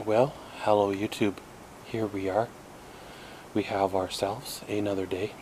Well, hello YouTube. Here we are. We have ourselves another day.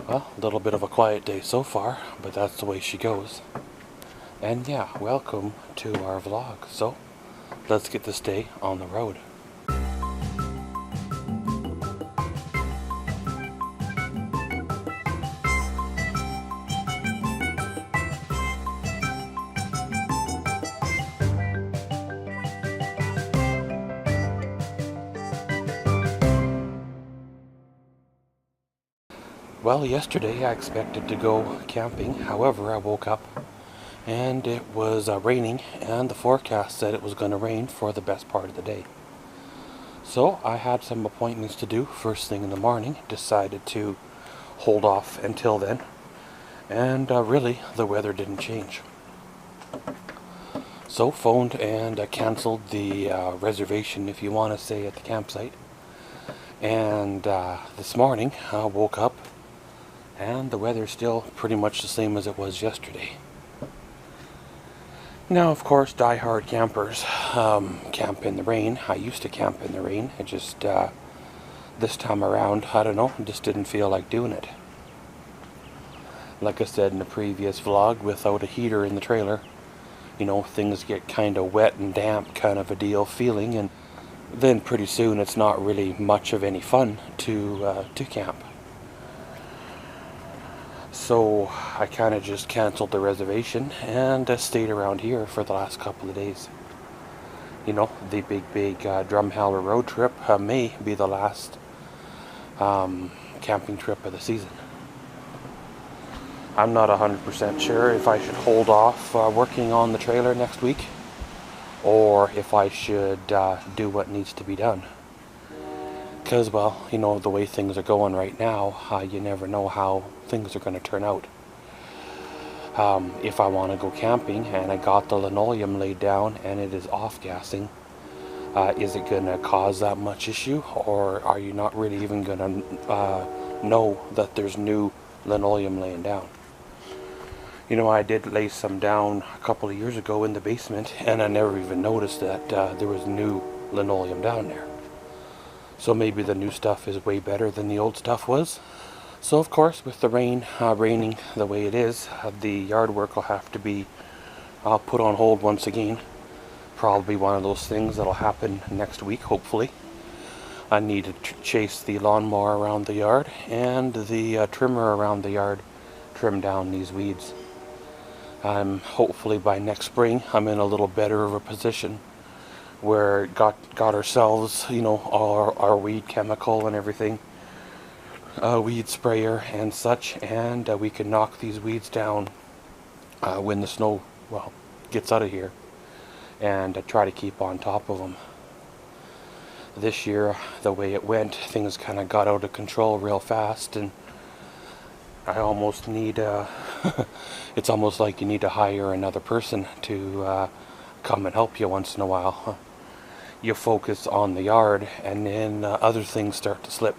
Well, a little bit of a quiet day so far, but that's the way she goes. And yeah, welcome to our vlog. So, let's get this day on the road. Well, yesterday I expected to go camping. However, I woke up and it was raining, and the forecast said it was going to rain for the best part of the day. So I had some appointments to do first thing in the morning. Decided to hold off until then, and really the weather didn't change. So phoned and cancelled the reservation, if you want to say, at the campsite. And this morning I woke up and the weather's still pretty much the same as it was yesterday. Now, of course, die-hard campers camp in the rain. I used to camp in the rain. It just, this time around, I don't know, just didn't feel like doing it. Like I said in the previous vlog, without a heater in the trailer, you know, things get kind of wet and damp kind of a deal feeling, and then pretty soon it's not really much of any fun to camp. So I kind of just canceled the reservation and stayed around here for the last couple of days. You know, the big Drumheller road trip may be the last camping trip of the season. I'm not 100% sure if I should hold off working on the trailer next week, or if I should do what needs to be done. Because, well, you know, the way things are going right now, you never know how things are going to turn out. If I want to go camping and I got the linoleum laid down and it is off-gassing, is it going to cause that much issue? Or are you not really even going to know that there's new linoleum laying down? You know, I did lay some down a couple of years ago in the basement, and I never even noticed that there was new linoleum down there. So maybe the new stuff is way better than the old stuff was. So of course, with the rain raining the way it is, the yard work will have to be put on hold once again. Probably one of those things that'll happen next week, hopefully. I need to chase the lawnmower around the yard and the trimmer around the yard, trim down these weeds. Hopefully by next spring I'm in a little better of a position where got ourselves, you know, our weed chemical and everything, weed sprayer and such, and we can knock these weeds down when the snow, well, gets out of here, and try to keep on top of them. This year, the way it went, things kind of got out of control real fast, and I almost need it's almost like you need to hire another person to come and help you once in a while. You focus on the yard, and then other things start to slip,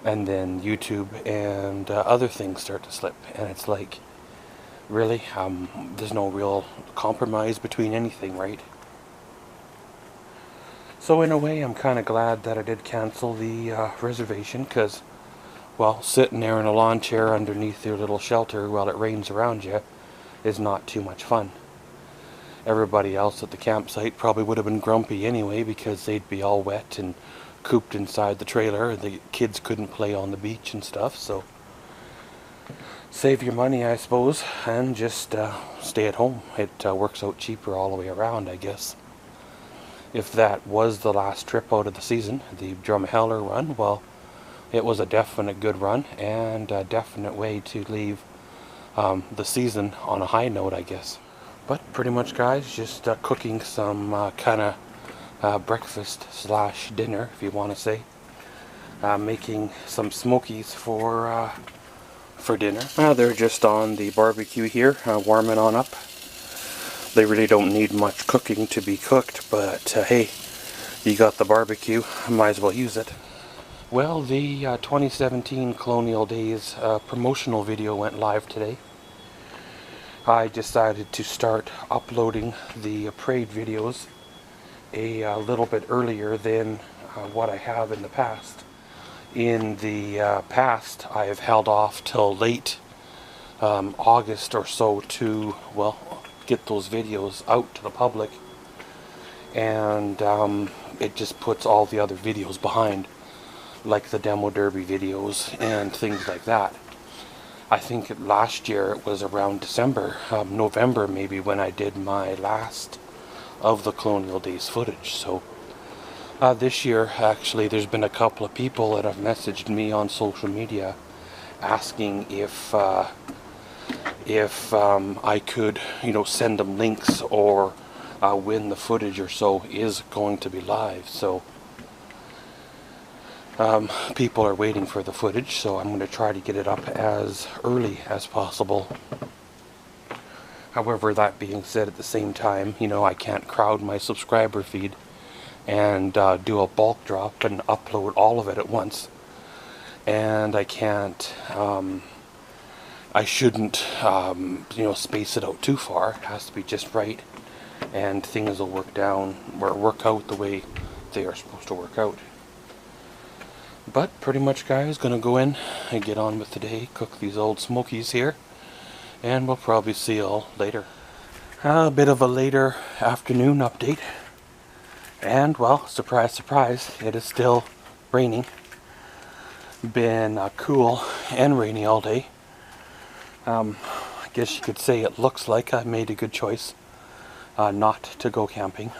and then YouTube and other things start to slip, and it's like, really, there's no real compromise between anything, right? So in a way, I'm kind of glad that I did cancel the reservation, because, well, sitting there in a lawn chair underneath your little shelter while it rains around you is not too much fun. Everybody else at the campsite probably would have been grumpy anyway, because they'd be all wet and cooped inside the trailer, and the kids couldn't play on the beach and stuff. So save your money, I suppose, and just stay at home. It works out cheaper all the way around, I guess. If that was the last trip out of the season, the Drumheller run, well, it was a definite good run, and a definite way to leave the season on a high note, I guess. But pretty much, guys, just cooking some kind of breakfast slash dinner, if you want to say. Making some smokies for dinner. They're just on the barbecue here, warming on up. They really don't need much cooking to be cooked, but hey, you got the barbecue, might as well use it. Well, the 2017 Colonial Days promotional video went live today. I decided to start uploading the parade videos a little bit earlier than what I have in the past. In the past, I have held off till late August or so to, well, get those videos out to the public, and it just puts all the other videos behind, like the demo derby videos and things like that. I think last year it was around December, November maybe, when I did my last of the Colonial Days footage. So this year, actually, there's been a couple of people that have messaged me on social media asking if I could, send them links, or when the footage or so is going to be live. So people are waiting for the footage, so I'm going to try to get it up as early as possible. However, that being said, at the same time, I can't crowd my subscriber feed and do a bulk drop and upload all of it at once. And I can't, I shouldn't, space it out too far. It has to be just right, and things will work out the way they are supposed to work out. But pretty much, guys, gonna go in and get on with the day, cook these old smokies here, and we'll probably see y'all later. A bit of a later afternoon update, and well, surprise surprise, it is still raining. Been cool and rainy all day. I guess you could say it looks like I made a good choice not to go camping.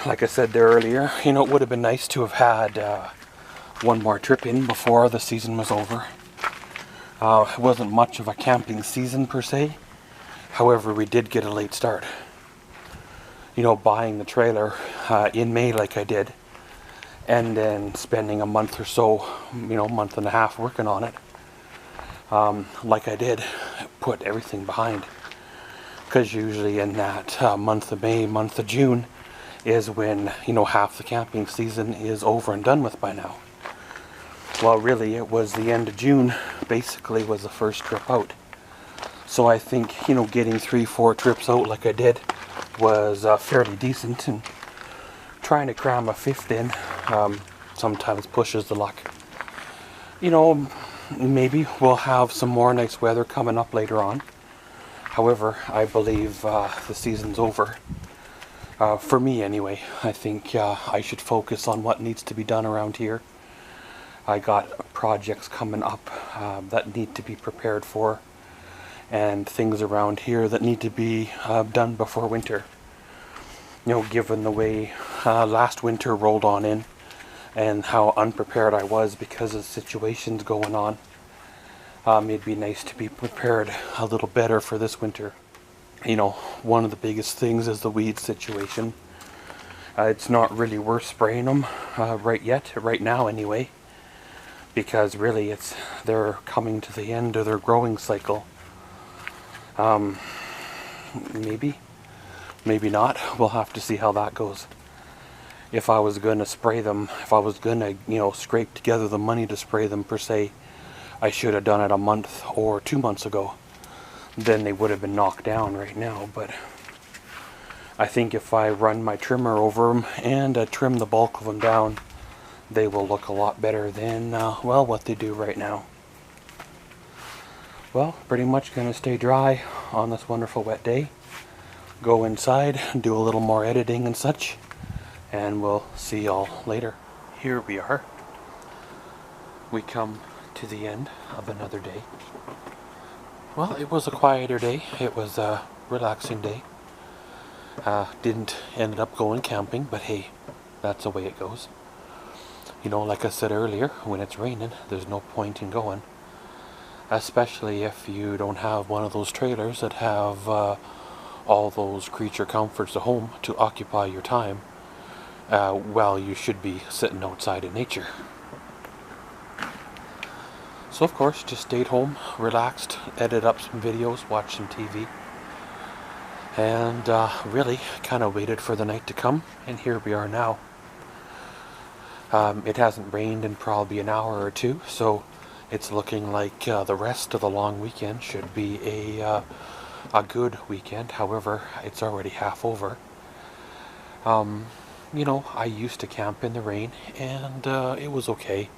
Like I said there earlier, it would have been nice to have had one more trip in before the season was over. It wasn't much of a camping season per se. However, we did get a late start. Buying the trailer in May like I did, and then spending a month or so, month and a half working on it, like I did, put everything behind. Because usually in that month of May, month of June, is when, half the camping season is over and done with by now. Well, really, it was the end of June, basically, was the first trip out. So I think, getting 3-4 trips out like I did was fairly decent, and trying to cram a 5th in sometimes pushes the luck. Maybe we'll have some more nice weather coming up later on. However, I believe the season's over. For me anyway. I think I should focus on what needs to be done around here. I got projects coming up that need to be prepared for, and things around here that need to be done before winter. Given the way last winter rolled on in, and how unprepared I was because of situations going on, it'd be nice to be prepared a little better for this winter. One of the biggest things is the weed situation. It's not really worth spraying them right now anyway, because really they're coming to the end of their growing cycle. Maybe not. We'll have to see how that goes. If I was going to spray them, if I was going to, scrape together the money to spray them per se, I should have done it a month or 2 months ago. Then they would have been knocked down right now. But I think if I run my trimmer over them and trim the bulk of them down, they will look a lot better than, what they do right now. Well, pretty much going to stay dry on this wonderful wet day. Go inside, do a little more editing and such, and we'll see y'all later. Here we are. We come to the end of another day. Well, it was a quieter day. It was a relaxing day. Didn't end up going camping, but hey, that's the way it goes. Like I said earlier, when it's raining, there's no point in going. Especially if you don't have one of those trailers that have all those creature comforts at home to occupy your time. Well, you should be sitting outside in nature. So of course, just stayed home, relaxed, edited up some videos, watched some TV, and really kind of waited for the night to come, and here we are now. It hasn't rained in probably an hour or two, so it's looking like the rest of the long weekend should be a good weekend. However, it's already half over. You know, I used to camp in the rain, and it was okay.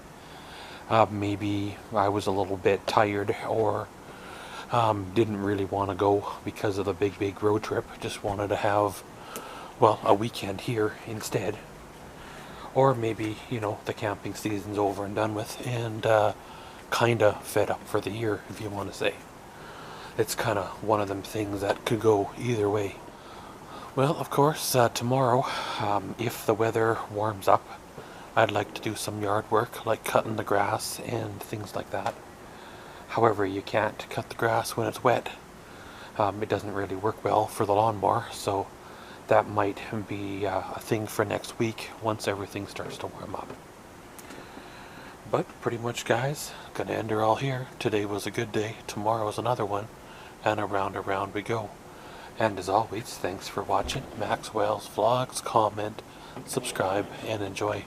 Maybe I was a little bit tired, or didn't really want to go because of the big road trip. Just wanted to have, well, a weekend here instead. Or maybe, you know, the camping season's over and done with, and kinda fed up for the year, if you want to say. It's kind of one of them things that could go either way. Well, of course, tomorrow, if the weather warms up, I'd like to do some yard work, like cutting the grass and things like that. However, you can't cut the grass when it's wet. It doesn't really work well for the lawnmower, so that might be a thing for next week once everything starts to warm up. But pretty much, guys, gonna end her all here. Today was a good day, tomorrow's another one, and around we go. And as always, thanks for watching Maxwell's Vlogs. Comment, subscribe, and enjoy.